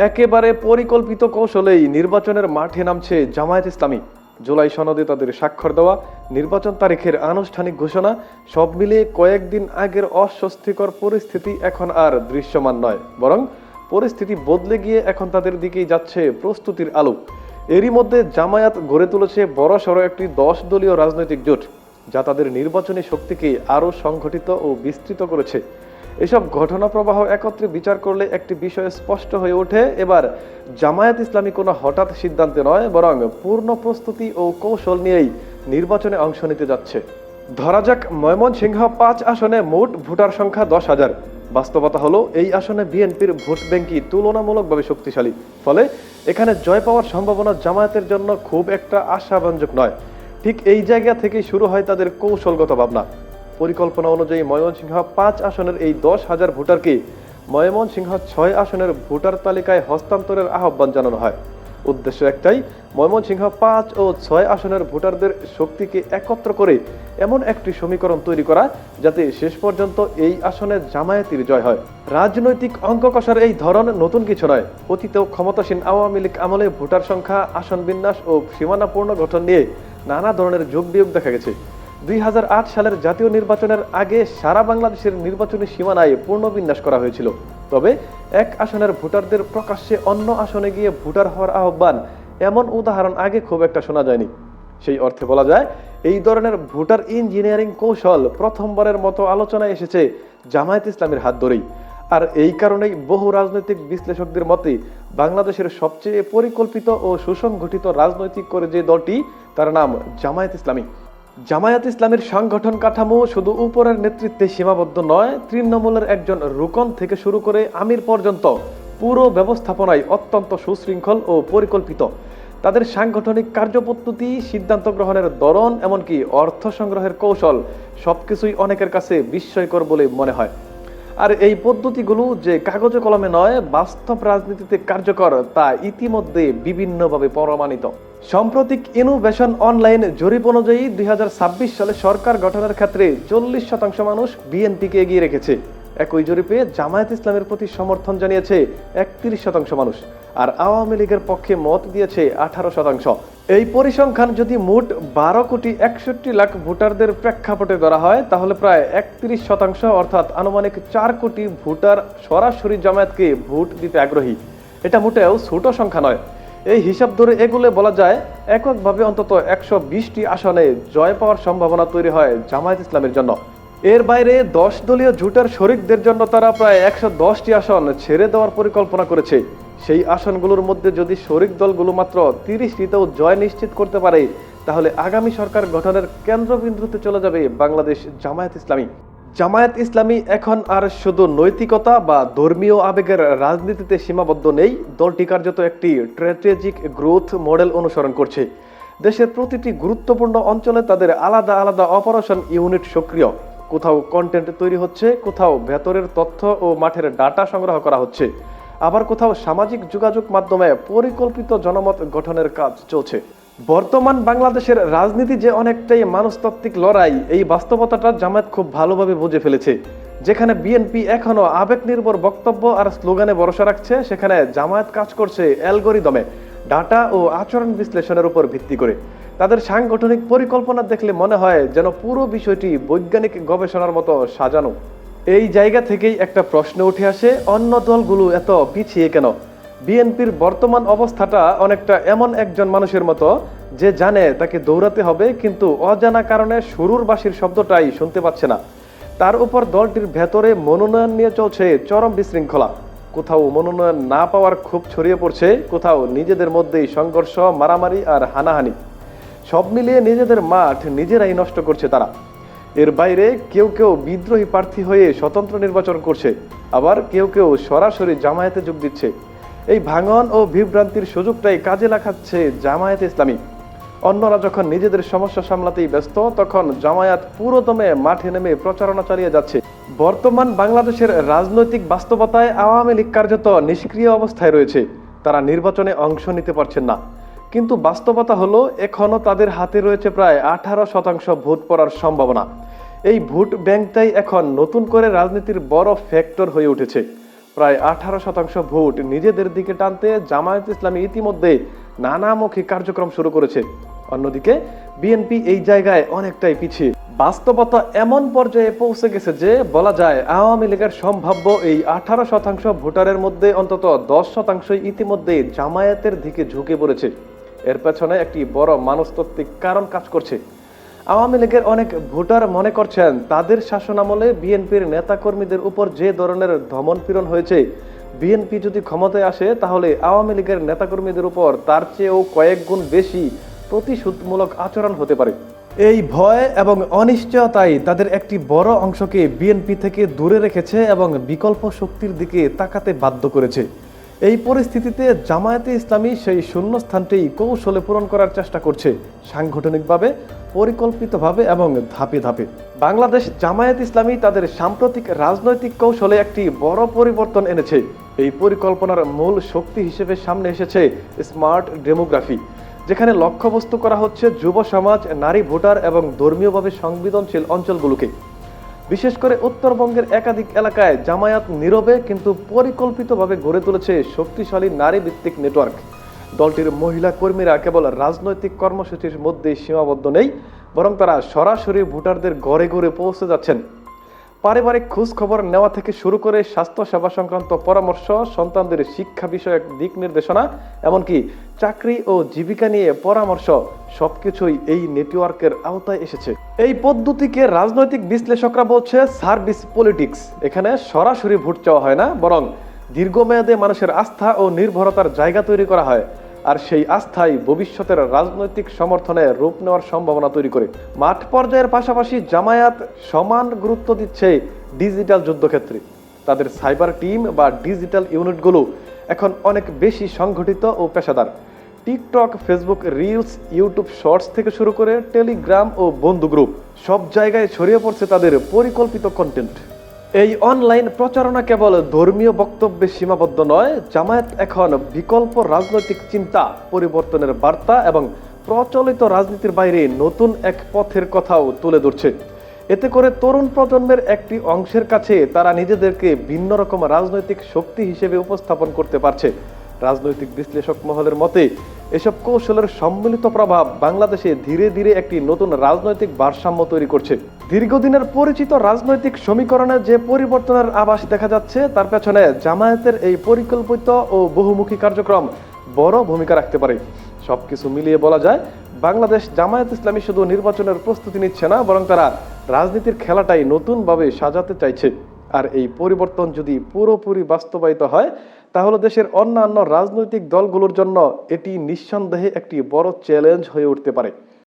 একেবারে পরিকল্পিত কৌশলেই নির্বাচনের মাঠে নামছে জামায়াত ইসলামী। জুলাই সনদে তাদের স্বাক্ষর দেওয়া, নির্বাচন তারিখের আনুষ্ঠানিক ঘোষণা, সব মিলিয়ে কয়েকদিন আগের অস্বস্তিকর পরিস্থিতি এখন আর দৃশ্যমান নয়, বরং পরিস্থিতি বদলে গিয়ে এখন তাদের দিকেই যাচ্ছে প্রস্তুতির আলো। এরই মধ্যে জামায়াত গড়ে তুলেছে বড়সড় একটি 10 দলীয় রাজনৈতিক জোট, যা তাদের নির্বাচনী শক্তিকে আরও সংগঠিত ও বিস্তৃত করেছে। এসব ঘটনা প্রবাহ একত্রে বিচার করলে একটি বিষয় স্পষ্ট হয়ে ওঠে, এবার জামায়াত ইসলামী কোনো হঠাৎ সিদ্ধান্তে নয়, বরং পূর্ণ প্রস্তুতি ও কৌশল নিয়েই নির্বাচনে অংশ নিতে যাচ্ছে। ধরা যাক, ময়মনসিংহ 5 আসনে মোট ভোটার সংখ্যা 10,000। বাস্তবতা হলো এই আসনে বিএনপির ভোট ব্যাংকই তুলনামূলকভাবে শক্তিশালী, ফলে এখানে জয় পাওয়ার সম্ভাবনা জামায়াতের জন্য খুব একটা আশাব্যঞ্জক নয়। ঠিক এই জায়গা থেকেই শুরু হয় তাদের কৌশলগত ভাবনা। পরিকল্পনা অনুযায়ী ময়মনসিংহ 5 আসনের এই 10,000 ভোটারকে ময়মনসিংহ 6 আসনের ভোটার তালিকায় হস্তান্তরের আহ্বান জানানো হয়। উদ্দেশ্য একটাই, ময়মনসিংহ 5 ও 6 আসনের ভোটারদের শক্তিকে একত্র করে এমন একটি সমীকরণ তৈরি করা, যাতে শেষ পর্যন্ত এই আসনে জামায়াতের জয় হয়। রাজনৈতিক অঙ্ক কষার এই ধরন নতুন কিছু নয়। অতীতেও ক্ষমতাসীন আওয়ামী লীগ আমলে ভোটার সংখ্যা, আসন বিন্যাস ও সীমানা পুনর্গঠন নিয়ে নানা ধরনের যোগ বিয়োগ দেখা গেছে। 2008 সালের জাতীয় নির্বাচনের আগে সারা বাংলাদেশের নির্বাচনী সীমানায় পুনর্বিন্যাস করা হয়েছিল। তবে এক আসনের ভোটারদের প্রকাশ্যে অন্য আসনে গিয়ে ভোটার হওয়ার আহ্বান, এমন উদাহরণ আগে খুব একটা শোনা যায়নি। সেই অর্থে বলা যায়, এই ধরনের ভোটার ইঞ্জিনিয়ারিং কৌশল প্রথমবারের মতো আলোচনায় এসেছে জামায়াত ইসলামীর হাত ধরেই। আর এই কারণেই বহু রাজনৈতিক বিশ্লেষকদের মতে বাংলাদেশের সবচেয়ে পরিকল্পিত ও সুসংগঠিত রাজনৈতিক করে যে দলটি, তার নাম জামায়াত ইসলামী। জামায়াত ইসলামীর সংগঠন কাঠামো শুধু উপরের নেতৃত্বে সীমাবদ্ধ নয়, তৃণমূলের একজন রুকন থেকে শুরু করে আমির পর্যন্ত পুরো ব্যবস্থাপনায় অত্যন্ত সুশৃঙ্খল ও পরিকল্পিত। তাদের সাংগঠনিক কার্যপদ্ধতি, সিদ্ধান্ত গ্রহণের ধরন, এমনকি অর্থ সংগ্রহের কৌশল, সবকিছুই অনেকের কাছে বিস্ময়কর বলে মনে হয়। আর এই পদ্ধতিগুলো যে কাগজে কলমে নয়, বাস্তব রাজনীতিতে কার্যকর, তা ইতিমধ্যে বিভিন্নভাবে প্রমাণিত। সাম্প্রতিক ইনোভেশন অনলাইন জরিপ অনুযায়ী 2026 সালে সরকার গঠনের ক্ষেত্রে 40% মানুষ বিএনপিকে এগিয়ে রেখেছে। একই জরিপে জামায়াত ইসলামের প্রতি সমর্থন জানিয়েছে 31% মানুষ, আর আওয়ামী লীগের পক্ষে মত দিয়েছে 18%। এই পরিসংখ্যান যদি মোট 12,61,00,000 ভোটারদের প্রেক্ষাপটে ধরা হয়, তাহলে প্রায় 31%, অর্থাৎ আনুমানিক 4 কোটি ভোটার সরাসরি জামায়াতকে ভোট দিতে আগ্রহী। এটা মোটেও ছোট সংখ্যা নয়। এই হিসাব ধরে এগুলো বলা যায়, এককভাবে অন্তত 120টি আসনে জয় পাওয়ার সম্ভাবনা তৈরি হয় জামায়াত ইসলামের জন্য। এর বাইরে 10 দলীয় জোটের শরিকদের জন্য তারা প্রায় 110টি আসন ছেড়ে দেওয়ার পরিকল্পনা করেছে। সেই আসনগুলোর মধ্যে যদি শরিক দলগুলো মাত্র 30টিতেও জয় নিশ্চিত করতে পারে, তাহলে আগামী সরকার গঠনের কেন্দ্রবিন্দুতে চলে যাবে বাংলাদেশ জামায়াত ইসলামী। জামায়াত ইসলামী এখন আর শুধু নৈতিকতা বা ধর্মীয় আবেগের রাজনীতিতে সীমাবদ্ধ নেই, দলটি কার্যত একটি স্ট্র্যাটেজিক গ্রোথ মডেল অনুসরণ করছে। দেশের প্রতিটি গুরুত্বপূর্ণ অঞ্চলে তাদের আলাদা আলাদা অপারেশন ইউনিট সক্রিয়। কোথাও কন্টেন্ট তৈরি হচ্ছে, কোথাও ভেতরের তথ্য ও মাঠের ডাটা সংগ্রহ করা হচ্ছে, আবার কোথাও সামাজিক যোগাযোগ মাধ্যমে পরিকল্পিত জনমত গঠনের কাজ চলছে। বর্তমান বাংলাদেশের রাজনীতি যে অনেকটাই মানুষতাত্ত্বিক লড়াই, এই বাস্তবতাটা জামায়াত খুব ভালোভাবে বুঝে ফেলেছে। যেখানে বিএনপি এখনো আবেগ নির্ভর বক্তব্য আর স্লোগানে ভরসা রাখছে, সেখানে জামায়াত কাজ করছে অ্যালগরিদমে, ডাটা ও আচরণ বিশ্লেষণের উপর ভিত্তি করে। তাদের সাংগঠনিক পরিকল্পনা দেখলে মনে হয় যেন পুরো বিষয়টি বৈজ্ঞানিক গবেষণার মতো সাজানো। এই জায়গা থেকেই একটা প্রশ্ন উঠে আসে, অন্য দলগুলো এত পিছিয়ে কেন? বিএনপির বর্তমান অবস্থাটা অনেকটা এমন একজন মানুষের মতো, যে জানে তাকে দৌড়াতে হবে, কিন্তু অজানা কারণে শুরুর বাঁশির শব্দটাই শুনতে পাচ্ছে না। তার উপর দলটির ভেতরে মনোনয়ন নিয়ে চলছে চরম বিশৃঙ্খলা। কোথাও মনোনয়ন না পাওয়ার ক্ষোভ ছড়িয়ে পড়ছে, কোথাও নিজেদের মধ্যেই সংঘর্ষ, মারামারি আর হানাহানি। সব মিলিয়ে নিজেদের মাঠ নিজেরাই নষ্ট করছে তারা। এর বাইরে কেউ কেউ বিদ্রোহী প্রার্থী হয়ে স্বতন্ত্র নির্বাচন করছে, আবার কেউ কেউ সরাসরি জামায়াতে যোগ দিচ্ছে। এই ভাঙন ও বিভ্রান্তির সুযোগটাই কাজে লাগাচ্ছে জামায়াত ইসলামী। অন্যরা যখন নিজেদের সমস্যা সামলাতেই ব্যস্ত, তখন জামায়াত পুরোদমে মাঠে নেমে প্রচারণা চালিয়ে যাচ্ছে। বর্তমান বাংলাদেশের রাজনৈতিক বাস্তবতায় আওয়ামী লীগ কার্যত নিষ্ক্রিয় অবস্থায় রয়েছে। তারা নির্বাচনে অংশ নিতে পারছেন না, কিন্তু বাস্তবতা হলো এখনো তাদের হাতে রয়েছে প্রায় 18% ভোট পড়ার সম্ভাবনা। এই ভোট ব্যাংকটাই এখন নতুন করে রাজনীতির বড় ফ্যাক্টর হয়ে উঠেছে। প্রায় 18% ভোট নিজেদের দিকে টানতে জামায়াত ইসলামী ইতিমধ্যে নানামুখী কার্যক্রম শুরু করেছে। অন্যদিকে বিএনপি এই জায়গায় অনেকটাই পিছিয়ে। বাস্তবতা এমন পর্যায়ে পৌঁছে গেছে যে বলা যায় আওয়ামী লীগের সম্ভাব্য এই 18% ভোটারের মধ্যে অন্তত 10% ইতিমধ্যে জামায়াতের দিকে ঝুঁকে পড়েছে। এর পেছনে একটি বড় মনস্তাত্ত্বিক কারণ কাজ করছে। আওয়ামী লীগের অনেক ভোটার মনে করছেন তাদের শাসনামলে বিএনপির নেতাকর্মীদের উপর যে ধরনের দমন-পীড়ন হয়েছে, বিএনপি যদি ক্ষমতায় আসে তাহলে আওয়ামী লীগের নেতাকর্মীদের উপর তার চেয়েও কয়েক গুণ বেশি প্রতিশোধমূলক আচরণ হতে পারে। এই ভয় এবং অনিশ্চয়তাই তাদের একটি বড় অংশকে বিএনপি থেকে দূরে রেখেছে এবং বিকল্প শক্তির দিকে তাকাতে বাধ্য করেছে। এই পরিস্থিতিতে জামায়াতে ইসলামী সেই শূন্যস্থানটি কৌশলে পূরণ করার চেষ্টা করছে, সাংগঠনিকভাবে, পরিকল্পিতভাবে এবং ধাপে ধাপে। বাংলাদেশ জামায়াত ইসলামী তাদের সাম্প্রতিক রাজনৈতিক কৌশলে একটি বড় পরিবর্তন এনেছে। এই পরিকল্পনার মূল শক্তি হিসেবে সামনে এসেছে স্মার্ট ডেমোগ্রাফি, যেখানে লক্ষ্যবস্তু করা হচ্ছে যুব সমাজ, নারী ভোটার এবং ধর্মীয়ভাবে সংবেদনশীল অঞ্চলগুলোকে। বিশেষ করে উত্তরবঙ্গের একাধিক এলাকায় জামায়াত নীরবে কিন্তু পরিকল্পিতভাবে গড়ে তুলেছে শক্তিশালী নারী ভিত্তিক নেটওয়ার্ক। দলটির মহিলা কর্মীরা কেবল রাজনৈতিক কর্মসূচির মধ্যেই সীমাবদ্ধ নেই, বরং তারা সরাসরি ভোটারদের ঘরে ঘরে পৌঁছে যাচ্ছেন। পারিবারিক খোঁজ খবর নেওয়া থেকে শুরু করে স্বাস্থ্য সেবা সংক্রান্ত পরামর্শ, সন্তানদের শিক্ষা বিষয়ক দিক নির্দেশনা, এমনকি চাকরি ও জীবিকা নিয়ে পরামর্শ, সবকিছুই এই নেটওয়ার্কের আওতায় এসেছে। এই পদ্ধতিকে রাজনৈতিক বিশ্লেষকরা বলছে সার্ভিস পলিটিক্স। এখানে সরাসরি ভোট চাওয়া হয় না, বরং দীর্ঘমেয়াদে মানুষের আস্থা ও নির্ভরতার জায়গা তৈরি করা হয়, আর সেই আস্থাই ভবিষ্যতের রাজনৈতিক সমর্থনে রূপ নেওয়ার সম্ভাবনা তৈরি করে। মাঠ পর্যায়ের পাশাপাশি জামায়াত সমান গুরুত্ব দিচ্ছে ডিজিটাল যুদ্ধক্ষেত্রে। তাদের সাইবার টিম বা ডিজিটাল ইউনিটগুলো এখন অনেক বেশি সংগঠিত ও পেশাদার। TikTok, Facebook reels, YouTube shorts থেকে শুরু করে টেলিগ্রাম ও বন্ধু গ্রুপ, সব জায়গায় ছড়িয়ে পড়ছে তাদের পরিকল্পিত কন্টেন্ট। এই অনলাইন প্রচারণা কেবল ধর্মীয় বক্তব্যে সীমাবদ্ধ নয়, জামায়াত এখন বিকল্প রাজনৈতিক চিন্তা, পরিবর্তনের বার্তা এবং প্রচলিত রাজনীতির বাইরে নতুন এক পথের কথাও তুলে ধরছে। এতে করে তরুণ প্রজন্মের একটি অংশের কাছে তারা নিজেদেরকে ভিন্ন রকম রাজনৈতিক শক্তি হিসেবে উপস্থাপন করতে পারছে। রাজনৈতিক বিশ্লেষক মহলের মতে এসব কৌশলের সম্মিলিত প্রভাব বাংলাদেশে ধীরে ধীরে একটি নতুন রাজনৈতিক ভারসাম্য তৈরি করছে। দীর্ঘদিনের পরিচিত রাজনৈতিক সমীকরণে যে পরিবর্তনের আভাস দেখা যাচ্ছে, তার পেছনে জামায়াতের এই পরিকল্পিত ও বহুমুখী কার্যক্রম বড় ভূমিকা রাখতে পারে। সবকিছু মিলিয়ে বলা যায় বাংলাদেশ জামায়াত ইসলামী শুধু নির্বাচনের প্রস্তুতি নিচ্ছে না, বরং তারা রাজনীতির খেলাটাই নতুনভাবে সাজাতে চাইছে। আর এই পরিবর্তন যদি পুরোপুরি বাস্তবায়িত হয়, তাহলে দেশের অন্যান্য রাজনৈতিক দলগুলোর জন্য এটি নিঃসন্দেহে একটি বড় চ্যালেঞ্জ হয়ে উঠতে পারে।